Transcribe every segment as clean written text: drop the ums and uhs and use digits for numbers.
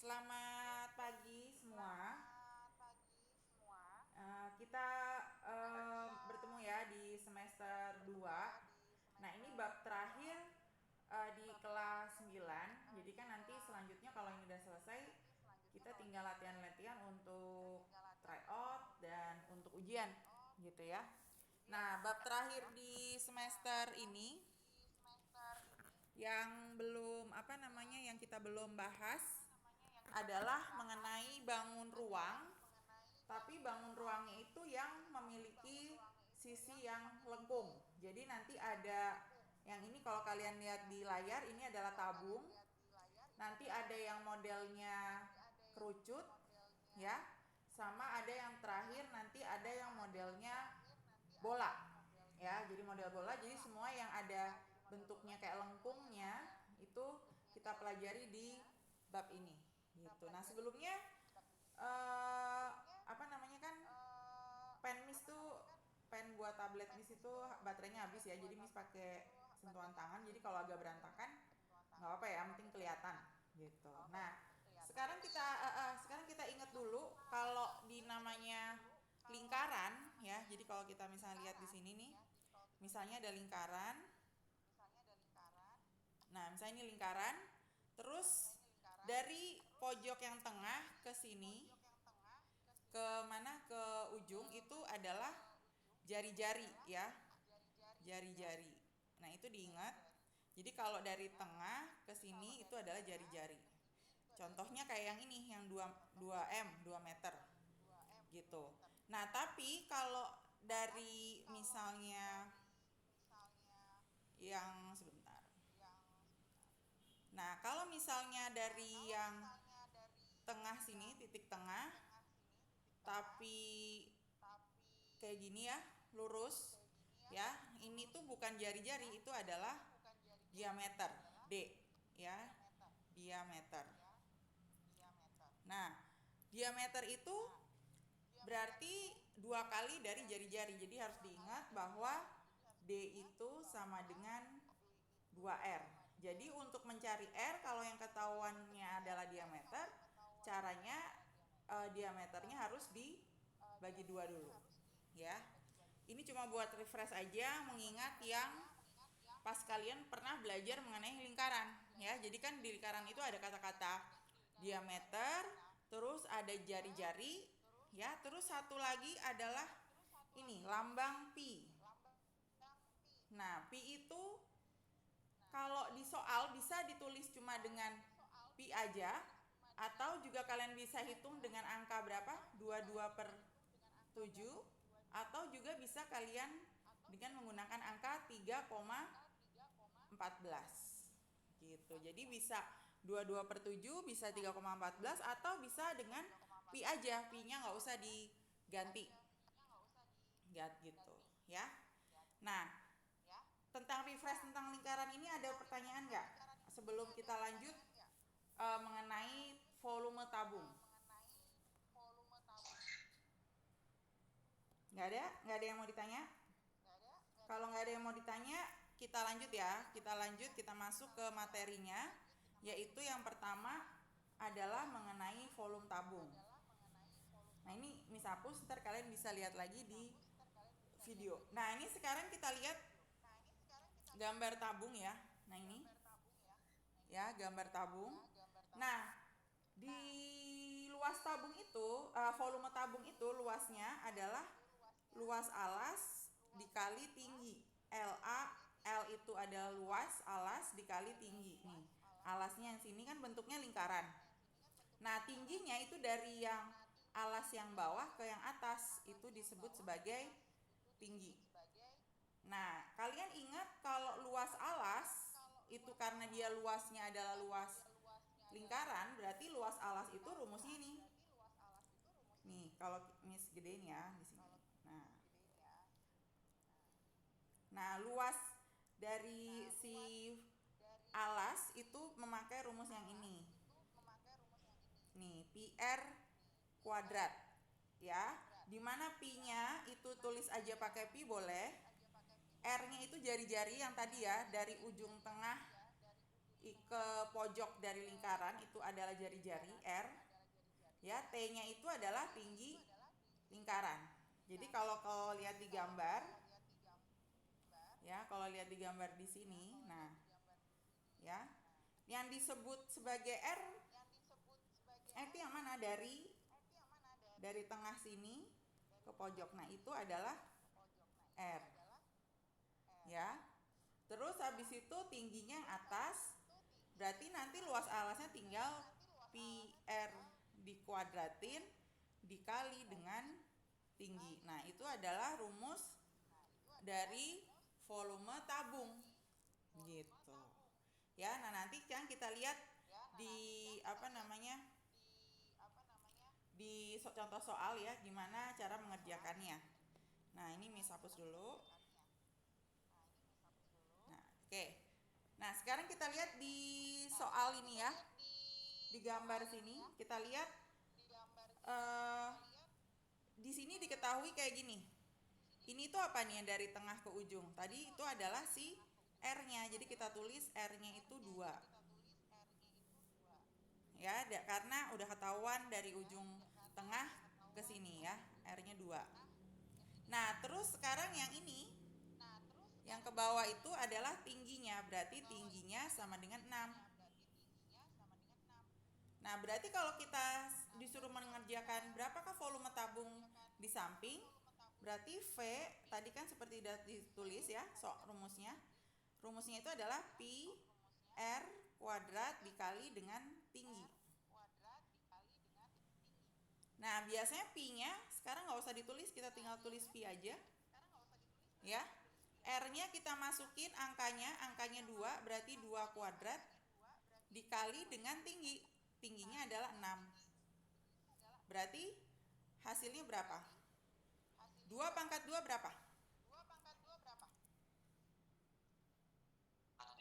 Selamat pagi semua. Kita bertemu ya di semester 2. Nah, ini bab terakhir di kelas 9. Jadi kan nanti selanjutnya kalau ini udah selesai, kita tinggal latihan-latihan untuk tryout dan untuk ujian gitu ya. Nah, bab terakhir di semester ini yang belum yang kita belum bahas adalah mengenai bangun ruang, tapi bangun ruangnya itu yang memiliki sisi yang lengkung. Jadi nanti ada yang ini, kalau kalian lihat di layar, ini adalah tabung. Nanti ada yang modelnya kerucut ya, sama ada yang terakhir nanti ada yang modelnya bola ya. Jadi model bola, jadi semua yang ada bentuknya kayak lengkungnya itu kita pelajari di bab ini gitu. Nah, sebelumnya eh apa namanya kan pen Miss tuh, pen buat tablet Miss itu baterainya habis ya, jadi Miss pakai sentuhan tangan, jadi kalau agak berantakan nggak apa-apa ya, yang penting kelihatan gitu. Nah, sekarang kita ingat dulu kalau di namanya lingkaran ya. Jadi kalau kita misalnya lihat di sini nih, misalnya ada lingkaran. Nah, misalnya ini lingkaran, terus dari pojok yang tengah ke sini, ke mana, ke ujung itu adalah jari-jari ya, jari-jari. Nah, itu diingat. Jadi kalau dari tengah ke sini itu adalah jari-jari. Contohnya kayak yang ini, yang 2 meter gitu. Nah, tapi kalau dari misalnya yang sebentar. Nah, kalau misalnya dari yang tengah sini, titik tengah, tapi kayak gini ya, lurus ya. Ini tuh bukan jari-jari, itu adalah diameter, D ya, diameter. Nah, diameter itu berarti 2 kali dari jari-jari. Jadi harus diingat bahwa D itu sama dengan 2R. Jadi untuk mencari R, kalau yang ketahuannya adalah diameter, caranya diameternya harus dibagi 2 dulu ya. Ini cuma buat refresh aja, mengingat yang pas kalian pernah belajar mengenai lingkaran ya. Jadi kan di lingkaran itu ada kata-kata diameter, terus ada jari-jari ya, terus satu lagi adalah ini lambang pi. Nah, pi itu kalau di soal bisa ditulis cuma dengan pi aja, atau juga kalian bisa hitung dengan angka berapa, 22/7, atau juga bisa kalian dengan menggunakan angka 3,14 gitu. Jadi bisa 22/7, bisa 3,14, atau bisa dengan pi aja, pi nya nggak usah diganti gitu ya. Nah, tentang refresh tentang lingkaran ini ada pertanyaan nggak sebelum kita lanjut mengenai volume tabung? Nggak ada yang mau ditanya? Kalau nggak ada yang mau ditanya, kita lanjut ya. Kita masuk ke materinya, yaitu yang pertama adalah mengenai volume tabung. Nah, ini Miss hapus, ntar kalian bisa lihat lagi di video. Nah, ini sekarang kita lihat gambar tabung ya. Nah, ini ya gambar tabung. Nah, di luas tabung itu, volume tabung itu luasnya adalah luas alas dikali tinggi. L itu adalah luas alas dikali tinggi. Nih, alasnya yang sini kan bentuknya lingkaran. Nah, tingginya itu dari yang alas yang bawah ke yang atas itu disebut sebagai tinggi. Nah, kalian ingat kalau luas alas itu karena dia luasnya adalah luas lingkaran, berarti luas alas itu rumusnya ini. Nih, kalau Miss gedein ya di sini. Nah, luas dari si alas itu memakai rumus yang ini. Nih, pi r kuadrat ya. Dimana pi-nya itu tulis aja pakai pi boleh. R-nya itu jari-jari yang tadi ya, dari ujung tengah ke pojok dari lingkaran itu adalah jari-jari R, ya. T-nya itu adalah tinggi lingkaran. Jadi kalau lihat di gambar, ya, kalau lihat di gambar di sini, nah, ya, yang disebut sebagai R itu yang mana? Dari tengah sini ke pojok. Nah, itu adalah R, ya. Terus habis itu tingginya yang atas, berarti nanti luas alasnya tinggal pi R dikuadratin dikali dengan tinggi. Nah, itu adalah rumus dari volume tabung, gitu. Ya, nah nanti kan kita lihat di di contoh soal ya, gimana cara mengerjakannya. Nah, ini Miss hapus dulu. Nah, oke. Nah, sekarang kita lihat di soal ini ya. Di gambar sini kita lihat di sini diketahui kayak gini. Ini tuh apa nih yang dari tengah ke ujung? Tadi itu adalah si R-nya. Jadi kita tulis R-nya itu 2. Ya, karena udah ketahuan dari ujung tengah ke sini ya, R-nya 2. Nah, terus sekarang yang ini, yang ke bawah itu adalah tingginya, berarti tingginya sama dengan 6. Nah, berarti kalau kita disuruh mengerjakan berapakah volume tabung di samping, berarti V tadi kan seperti ditulis ya, rumusnya. Rumusnya itu adalah pi R kuadrat dikali dengan tinggi. Nah, biasanya pi-nya sekarang nggak usah ditulis, kita tinggal tulis pi aja. Ya. R-nya kita masukin angkanya 2, berarti 2 kuadrat dikali dengan tinggi. Tingginya adalah 6. Berarti hasilnya berapa? 2 pangkat 2 berapa?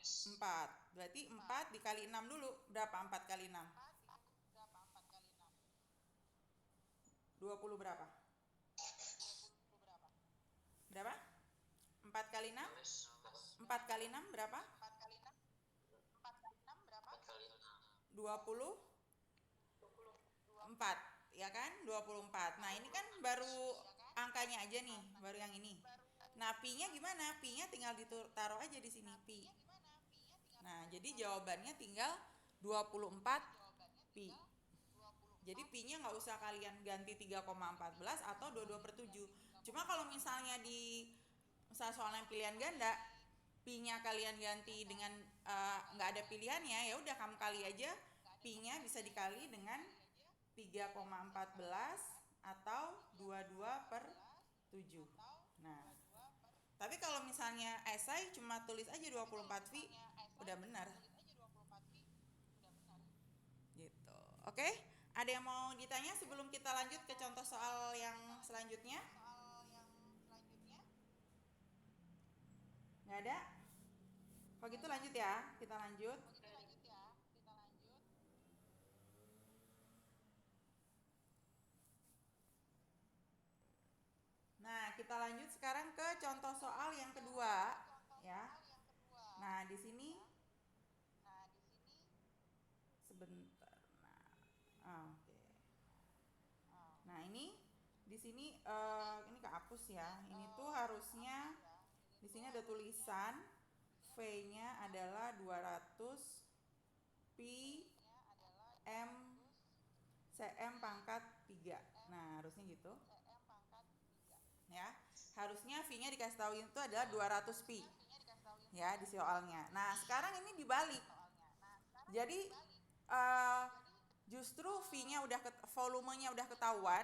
4. Berarti 4 dikali 6 dulu. Berapa 4 kali 6? 20 berapa? Berapa? 4 kali 6? 4 kali 6 berapa? 24, ya kan? 24. Nah, ini kan baru angkanya aja nih, baru yang ini. Nah, pi-nya gimana? Pi-nya tinggal ditaruh aja di sini, pi. Nah, jadi jawabannya tinggal 24 pi. Jadi pi-nya nggak usah kalian ganti 3,14 atau 22/7. Cuma kalau misalnya soalnya pilihan ganda, pi-nya kalian ganti dengan nggak ada pilihannya, ya udah kamu kali aja, pi-nya bisa dikali dengan 3,14 atau 22/7. Nah, tapi kalau misalnya esai cuma tulis aja 24 pi, udah benar. Gitu. Oke? Ada yang mau ditanya sebelum kita lanjut ke contoh soal yang selanjutnya? Nggak ada? Kalau gitu lanjut ya, kita lanjut. Nah, kita lanjut sekarang ke contoh soal yang kedua, ya. Nah, di sini sebentar. Nah, oke. Nah, ini di sini ini kehapus ya. Ini tuh harusnya di sini ada tulisan V-nya adalah 200 pi m cm pangkat 3. Nah, harusnya gitu. Ya, harusnya V-nya dikasih tahu itu adalah 200 pi. Ya, di soalnya. Nah, sekarang ini dibalik. Jadi justru V-nya volumenya udah ketahuan,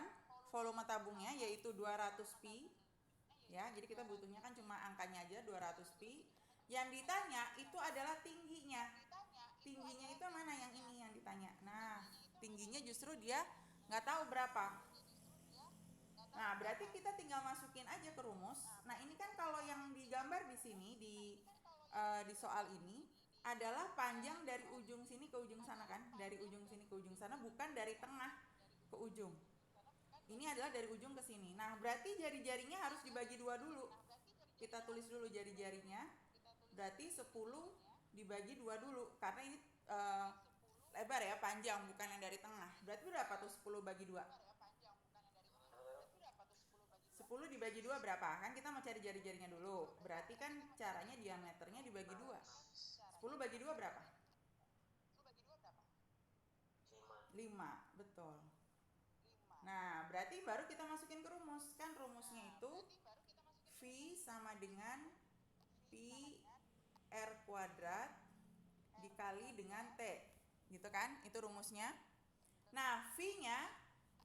volume tabungnya yaitu 200 pi. Ya, jadi kita butuhnya kan cuma angkanya aja 200 pi. Yang ditanya itu adalah tingginya. Tingginya itu mana? Yang ini yang ditanya. Nah, tingginya justru dia nggak tahu berapa. Nah, berarti kita tinggal masukin aja ke rumus. Nah, ini kan kalau yang digambar di sini di soal ini adalah panjang dari ujung sini ke ujung sana kan? Dari ujung sini ke ujung sana, bukan dari tengah ke ujung. Ini adalah dari ujung ke sini. Nah, berarti jari-jarinya harus dibagi 2 dulu. Kita tulis dulu jari-jarinya. Berarti 10 dibagi 2 dulu, karena ini lebar ya, panjang, bukan yang dari tengah. Berarti berapa tuh 10 bagi 2? 10 dibagi 2 berapa? Kan kita mau cari jari-jarinya dulu. Berarti kan caranya diameternya dibagi 2. 10 bagi 2 berapa? 5, betul. Nah, berarti baru kita masukin ke rumus. Kan rumusnya itu V sama dengan Pi R kuadrat dikali dengan T. Gitu kan? Itu rumusnya. Nah, V-nya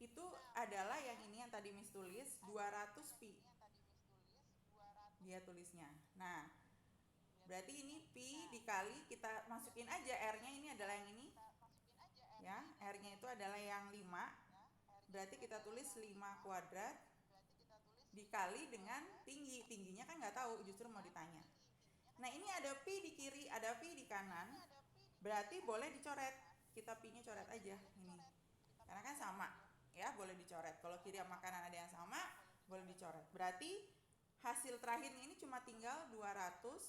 itu adalah yang ini yang tadi Miss tulis, 200 Pi. Dia tulisnya. Nah, berarti ini Pi dikali, kita masukin aja R-nya, ini adalah yang ini. Ya, R-nya itu adalah yang 5. Berarti kita tulis 5 kuadrat dikali dengan tinggi. Tingginya kan nggak tahu, justru mau ditanya. Nah, ini ada Pi di kiri, ada Pi di kanan. Berarti boleh dicoret. Kita Pi-nya coret aja ini. Karena kan sama, ya, boleh dicoret. Kalau kiri sama kanan ada yang sama, boleh dicoret. Berarti hasil terakhirnya ini cuma tinggal 200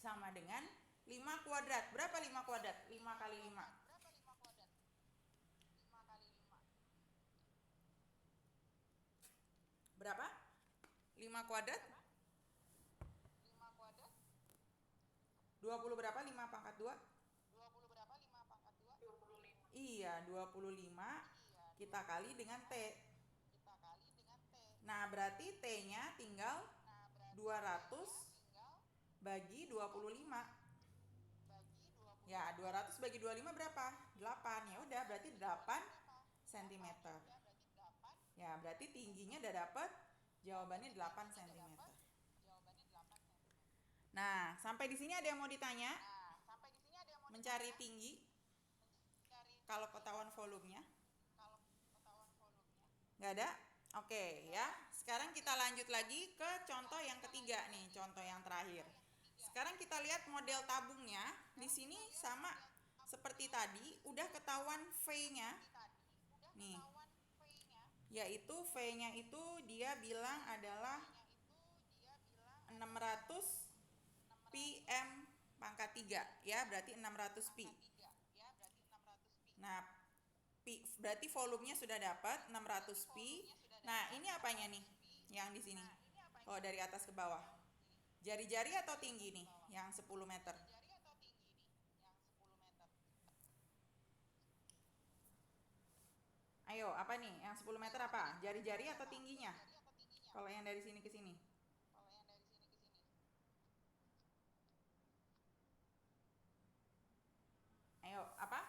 sama dengan 5 kuadrat. Berapa 5 kuadrat? 5 kali 5. Berapa? 5 kuadrat? 20 berapa? 5 pangkat 2? 20 berapa? 5 pangkat 2? 25. Iya, 25 kita kali dengan T. Nah, berarti T-nya tinggal 200 bagi 25. Ya, 200 bagi 25 berapa? 8. Ya udah, berarti 8 cm. Ya, berarti tingginya udah dapat. Jawabannya 8 cm. Nah, sampai di sini ada yang mau ditanya? Mencari tinggi. Kalau ketahuan volumenya? Nggak ada? Oke, ya. Sekarang kita lanjut lagi ke contoh yang ketiga nih, contoh yang terakhir. Sekarang kita lihat model tabungnya. Di sini sama seperti tadi, udah ketahuan V-nya. Nih. Yaitu V-nya itu dia bilang adalah 600 pm pangkat 3, ya, berarti 600 pi. Nah, berarti volumenya sudah dapat 600 pi. Nah, ini apanya nih yang di sini? Oh, dari atas ke bawah. Jari-jari atau tinggi nih yang 10 meter? Ayo, apa nih? Yang 10 meter apa? Jari-jari atau tingginya? Kalau yang dari sini ke sini. Ayo, apa?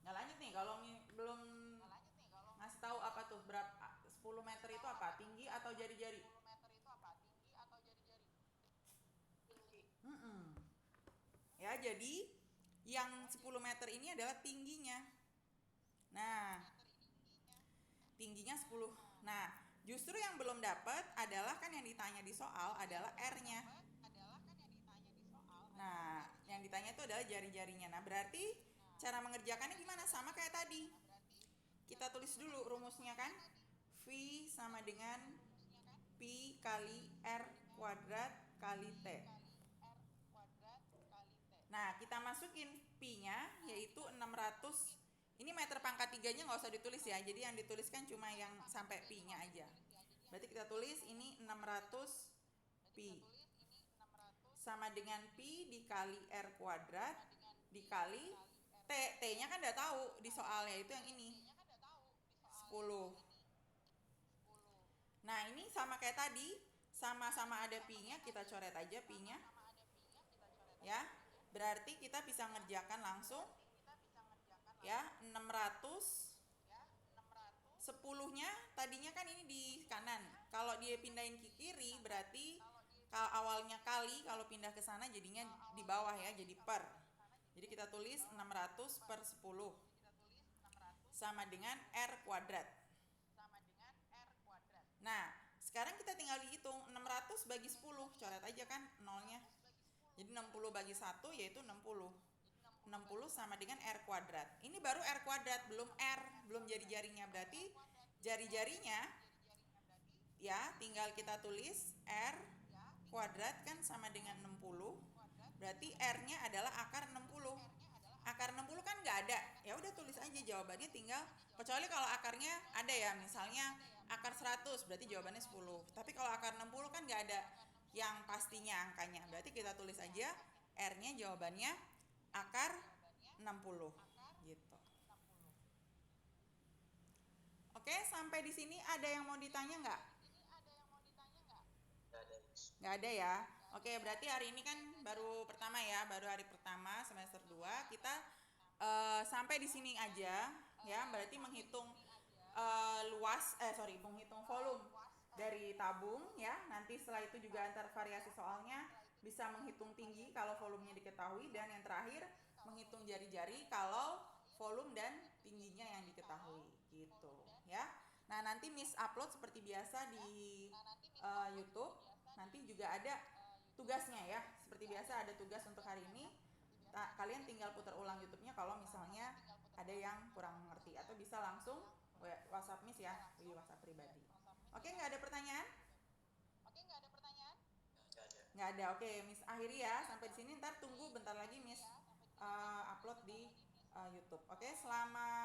Nggak lanjut nih, kalau belum ngasih tahu apa tuh, berapa 10 meter itu apa? Tinggi atau jari-jari? Ya, jadi yang 10 meter ini adalah tingginya. Nah, tingginya 10. Nah, justru yang belum dapat adalah kan yang ditanya di soal adalah R-nya. Nah, yang ditanya itu adalah jari-jarinya. Nah, berarti cara mengerjakannya gimana? Sama kayak tadi. Kita tulis dulu rumusnya kan. V sama dengan Pi kali R kuadrat kali T. Nah, kita masukin Pi-nya yaitu 600. Ini meter pangkat 3-nya nggak usah ditulis ya. Jadi yang dituliskan cuma yang sampai Pi-nya aja. Berarti kita tulis ini 600 Pi sama dengan Pi dikali R kuadrat dikali T. T-nya kan udah tahu di soalnya, itu yang ini 10. Nah, ini sama kayak tadi, sama-sama ada Pi-nya, kita coret aja Pi-nya. Ya, berarti kita bisa ngerjakan langsung. Ya, 600 10-nya tadinya kan ini di kanan. Kalau dia pindahin ke kiri berarti kalau awalnya kali, kalau pindah ke sana jadinya di bawah ya, jadi per. Jadi kita tulis 600 per 10 sama dengan R kuadrat. Nah, sekarang kita tinggal dihitung 600 bagi 10, coret aja kan nolnya. Jadi 60 bagi 1 yaitu 60. 60 sama dengan R kuadrat. Ini baru R kuadrat, belum R, belum jari-jarinya. Berarti jari-jarinya ya tinggal kita tulis R kuadrat kan sama dengan 60. Berarti R-nya adalah akar 60. Akar 60 kan nggak ada. Ya udah tulis aja jawabannya, tinggal kecuali kalau akarnya ada ya, misalnya akar 100 berarti jawabannya 10. Tapi kalau akar 60 kan nggak ada yang pastinya angkanya. Berarti kita tulis aja R-nya jawabannya akar 60 gitu. Oke, sampai di sini ada yang mau ditanya nggak? Nggak ada ya. Oke, berarti hari ini kan baru pertama ya, baru hari pertama semester 2. Kita sampai di sini aja ya, berarti menghitung menghitung volume dari tabung ya. Nanti setelah itu juga antar variasi soalnya bisa menghitung tinggi kalau volumenya diketahui, dan yang terakhir menghitung jari-jari kalau volume dan tingginya yang diketahui gitu ya. Nah, nanti Miss upload seperti biasa di YouTube. Nanti juga ada tugasnya ya, seperti biasa ada tugas untuk hari ini. Kalian tinggal putar ulang YouTube-nya kalau misalnya ada yang kurang mengerti, atau bisa langsung WhatsApp Miss ya, di WhatsApp pribadi. Oke, nggak ada pertanyaan? Nggak ada. Oke, Miss akhiri ya sampai di sini. Ntar tunggu bentar lagi Miss upload di YouTube. Oke, selamat